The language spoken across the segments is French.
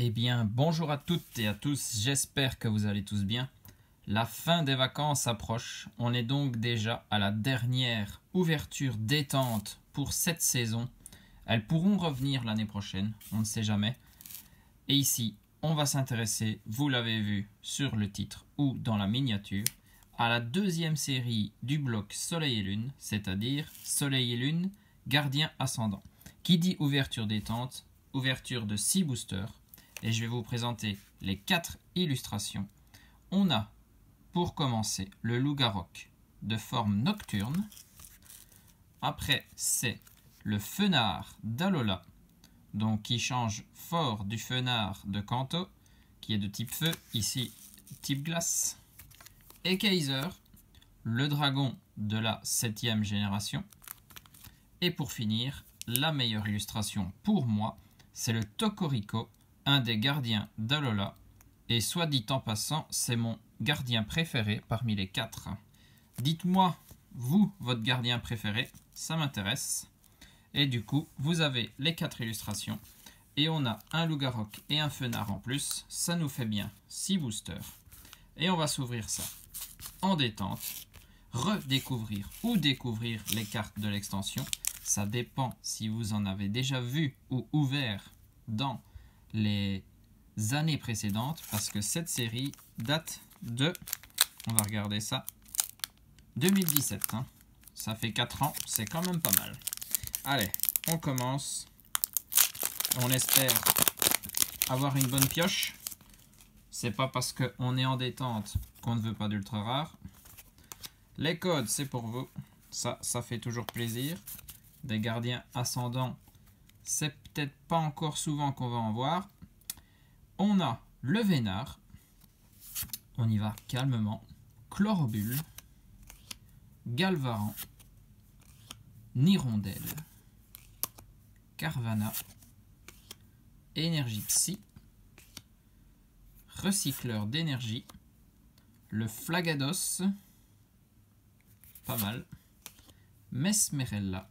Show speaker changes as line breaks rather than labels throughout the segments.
Eh bien, bonjour à toutes et à tous, j'espère que vous allez tous bien. La fin des vacances approche, on est donc déjà à la dernière ouverture détente pour cette saison. Elles pourront revenir l'année prochaine, on ne sait jamais. Et ici, on va s'intéresser, vous l'avez vu sur le titre ou dans la miniature, à la deuxième série du bloc Soleil et Lune, c'est-à-dire Soleil et Lune, Gardien Ascendant. Qui dit ouverture détente, ouverture de 6 boosters. Et je vais vous présenter les 4 illustrations. On a, pour commencer, le loup-garroc de forme nocturne. Après, c'est le fenard d'Alola, donc qui change fort du fenard de Kanto, qui est de type feu, ici type glace. Et Kaiser, le dragon de la 7e génération. Et pour finir, la meilleure illustration pour moi, c'est le Tokoriko, un des gardiens d'Alola. Et soit dit en passant, c'est mon gardien préféré parmi les 4. Dites-moi, vous, votre gardien préféré, ça m'intéresse. Et du coup, vous avez les 4 illustrations. Et on a un loup-garroc et un fenard en plus. Ça nous fait bien 6 boosters. Et on va s'ouvrir ça en détente. Redécouvrir ou découvrir les cartes de l'extension. Ça dépend si vous en avez déjà vu ou ouvert dans les années précédentes. Parce que cette série date de, on va regarder ça, 2017. Hein. Ça fait 4 ans, c'est quand même pas mal. Allez, on commence. On espère avoir une bonne pioche. C'est pas parce qu'on est en détente qu'on ne veut pas d'ultra rare. Les codes, c'est pour vous. Ça fait toujours plaisir. Des gardiens ascendants, c'est peut-être pas encore souvent qu'on va en voir. On a le Vénard. On y va calmement. Chlorobule. Galvaran. Nirondelle. Carvana. Énergie Psy. Recycleur d'énergie. Le Flagados. Pas mal. Mesmerella.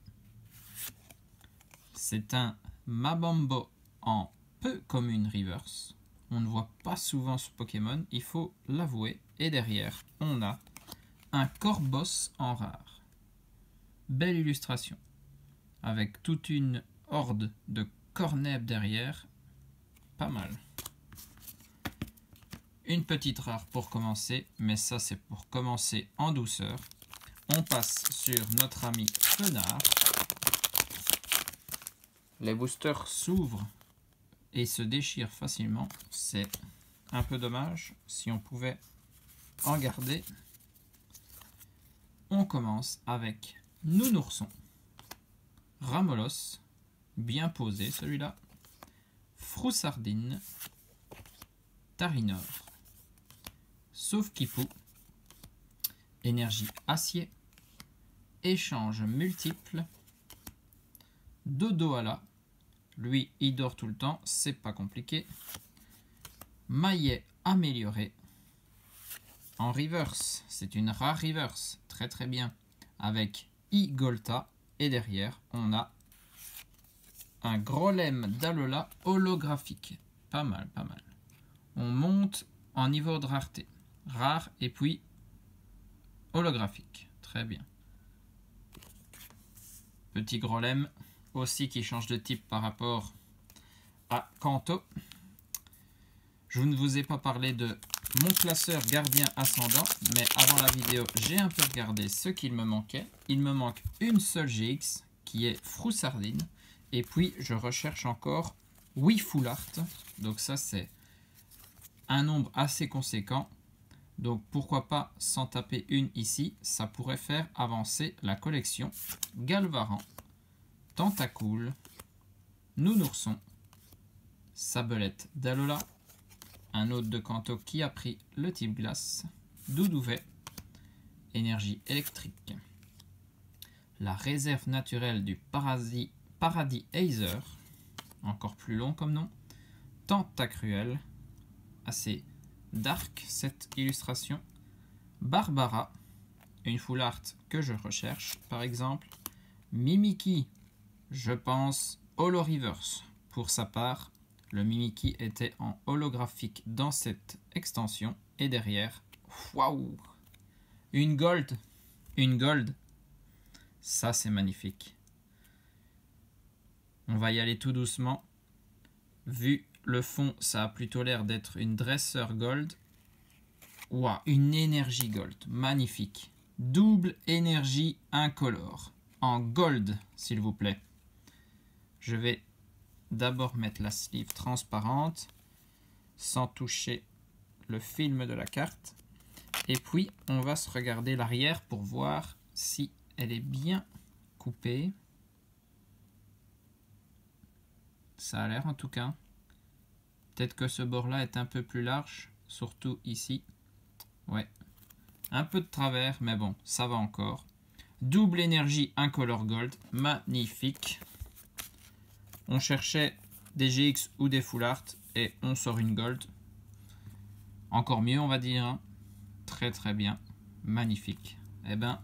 C'est un Mabambo en peu commune reverse. On ne voit pas souvent ce Pokémon, il faut l'avouer. Et derrière, on a un Corboss en rare. Belle illustration. Avec toute une horde de cornèbres derrière. Pas mal. Une petite rare pour commencer, mais ça c'est pour commencer en douceur. On passe sur notre ami Fenard. Les boosters s'ouvrent et se déchirent facilement. C'est un peu dommage. Si on pouvait en garder. On commence avec Nounourson. Ramolos. Bien posé celui-là. Froussardine. Tarinor. Sauf-Kipou. Énergie acier. Échange multiple. Dodoala. Lui, il dort tout le temps, c'est pas compliqué. Maillet amélioré. En reverse, c'est une rare reverse, très très bien. Avec Igolta. Et derrière, on a un Grolem d'Alola holographique. Pas mal, pas mal. On monte en niveau de rareté. Rare et puis holographique. Très bien. Petit Grolem aussi qui change de type par rapport à Kanto. Je ne vous ai pas parlé de mon classeur gardien ascendant, mais avant la vidéo, j'ai un peu regardé ce qu'il me manquait. Il me manque une seule GX qui est Froussardine. Et puis, je recherche encore 8 Full Art. Donc ça, c'est un nombre assez conséquent. Donc pourquoi pas s'en taper une ici. Ça pourrait faire avancer la collection. Galvaran. Tentacool, Nounourson, Sabelette d'Alola, un autre de Kanto qui a pris le type glace, Doudouvet, énergie électrique, la réserve naturelle du Paradis Aether, encore plus long comme nom, Tentacruel, assez dark cette illustration, Barbara, une full art que je recherche par exemple, Mimikyu. Je pense Holo Reverse. Pour sa part, Le Mimikyu était en holographique dans cette extension. Et derrière, waouh, une gold. Une gold. Ça, c'est magnifique. On va y aller tout doucement. Vu le fond, ça a plutôt l'air d'être une dresseur gold. Waouh, une énergie gold. Magnifique. Double énergie incolore. En gold, s'il vous plaît. Je vais d'abord mettre la sleeve transparente sans toucher le film de la carte. Et puis, on va se regarder l'arrière pour voir si elle est bien coupée. Ça a l'air en tout cas. Peut-être que ce bord-là est un peu plus large, surtout ici. Ouais, un peu de travers, mais bon, ça va encore. Double énergie incolore gold, magnifique. On cherchait des GX ou des full art et on sort une gold. Encore mieux, on va dire. Hein. Très très bien, magnifique. Eh ben,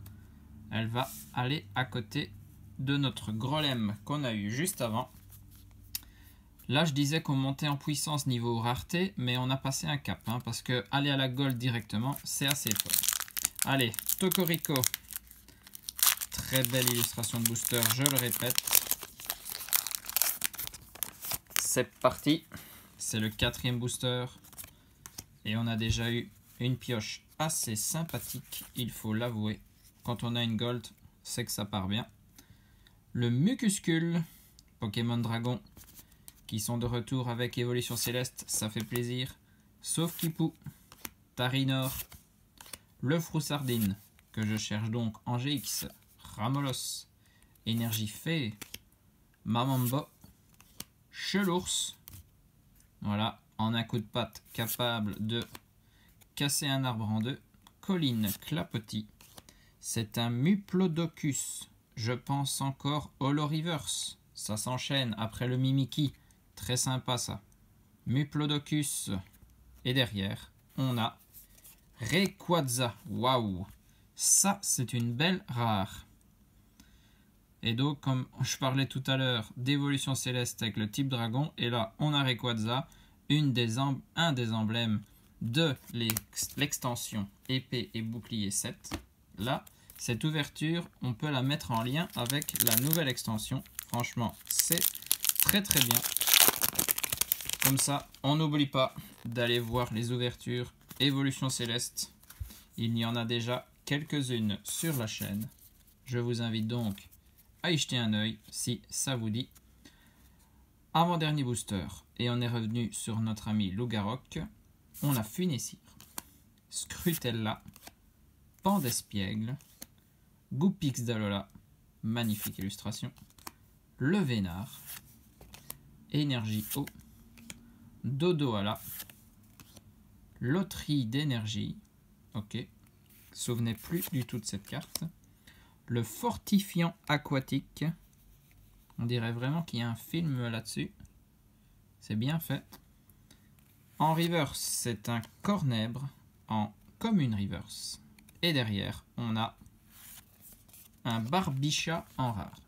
elle va aller à côté de notre Grolem qu'on a eu juste avant. Là, je disais qu'on montait en puissance niveau rareté, mais on a passé un cap, hein, parce que aller à la gold directement, c'est assez fort. Allez, Tokorico. Très belle illustration de booster, je le répète. C'est parti. C'est le 4e booster. Et on a déjà eu une pioche assez sympathique, il faut l'avouer. Quand on a une gold, c'est que ça part bien. Le Mucuscule, Pokémon Dragon, qui sont de retour avec Évolution Céleste, ça fait plaisir. Sauf Kipu, Tarinor, le Froussardine, que je cherche donc en GX, Ramolos, Énergie Fée, Mamambo, Chelours, voilà, en un coup de patte, capable de casser un arbre en deux. Colline Clapotis, c'est un Muplodocus, je pense encore Holo-Reverse, ça s'enchaîne après le Mimikyu. Très sympa ça. Muplodocus. Et derrière, on a Rayquaza. Waouh. Ça, c'est une belle rare. Et donc, comme je parlais tout à l'heure d'évolution céleste avec le type dragon, et là, on a Rayquaza, un des emblèmes de l'extension épée et bouclier 7. Là, cette ouverture, on peut la mettre en lien avec la nouvelle extension. Franchement, c'est très très bien. Comme ça, on n'oublie pas d'aller voir les ouvertures Évolution Céleste. Il y en a déjà quelques-unes sur la chaîne. Je vous invite donc à y jeter un œil si ça vous dit. Avant-dernier booster, et on est revenu sur notre ami Lougarok. On a Funessir, Scrutella, Pandespiègle, Goupix d'Alola, magnifique illustration, le Vénard, Énergie Eau, Dodoala, Loterie d'énergie, ok, souvenez plus du tout de cette carte, le Fortifiant aquatique, on dirait vraiment qu'il y a un film là-dessus, c'est bien fait. En reverse, c'est un Cornèbre en commune reverse, et derrière, on a un Barbicha en rare.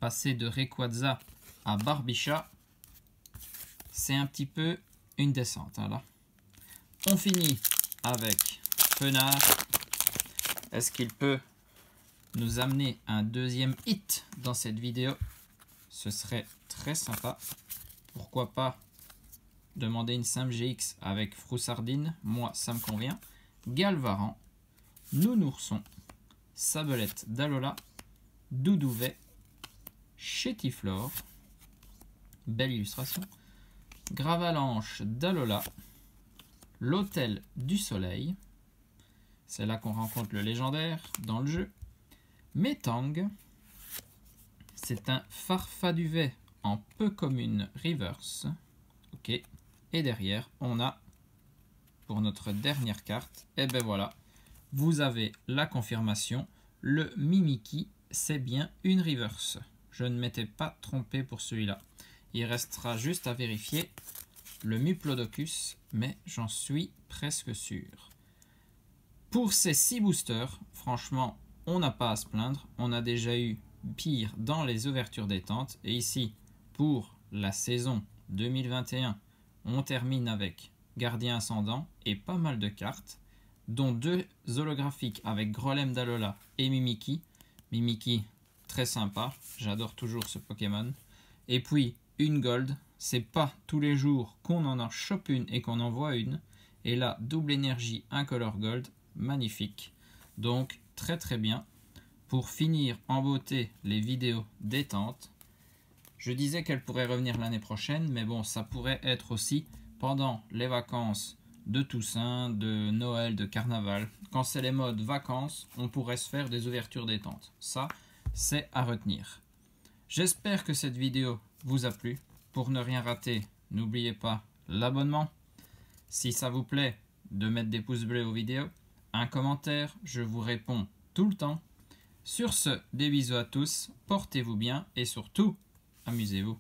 Passer de Rayquaza à Barbicha, c'est un petit peu une descente. Hein, là. On finit avec Fenard. Est-ce qu'il peut nous amener un deuxième hit dans cette vidéo? Ce serait très sympa. Pourquoi pas demander une simple GX avec Froussardine? Moi, ça me convient. Galvaran, Nounourson, Sabelette d'Alola, Doudouvet, Chétiflore, belle illustration, Gravalanche d'Alola, l'Hôtel du Soleil, c'est là qu'on rencontre le légendaire dans le jeu, Métang, c'est un Farfaduvet en peu commune reverse, ok, et derrière on a, pour notre dernière carte, et ben voilà, vous avez la confirmation, le Mimikyu, c'est bien une reverse. Je ne m'étais pas trompé pour celui-là. Il restera juste à vérifier le Muplodocus, mais j'en suis presque sûr. Pour ces 6 boosters, franchement, on n'a pas à se plaindre. On a déjà eu pire dans les ouvertures détente. Et ici, pour la saison 2021. On termine avec Gardien Ascendant et pas mal de cartes, dont 2 holographiques avec Grolem d'Alola et Mimikyu. Mimikyu, très sympa, j'adore toujours ce Pokémon. Et puis une Gold, c'est pas tous les jours qu'on en chope une et qu'on en voit une. Et là, double énergie, incolore Gold, magnifique. Donc très très bien. Pour finir en beauté les vidéos détente, je disais qu'elle pourrait revenir l'année prochaine, mais bon, ça pourrait être aussi pendant les vacances de Toussaint, de Noël, de Carnaval. Quand c'est les modes vacances, on pourrait se faire des ouvertures détente. Ça, c'est à retenir. J'espère que cette vidéo vous a plu. Pour ne rien rater, n'oubliez pas l'abonnement. Si ça vous plaît, de mettre des pouces bleus aux vidéos. Un commentaire, je vous réponds tout le temps. Sur ce, des bisous à tous, portez-vous bien et surtout, amusez-vous.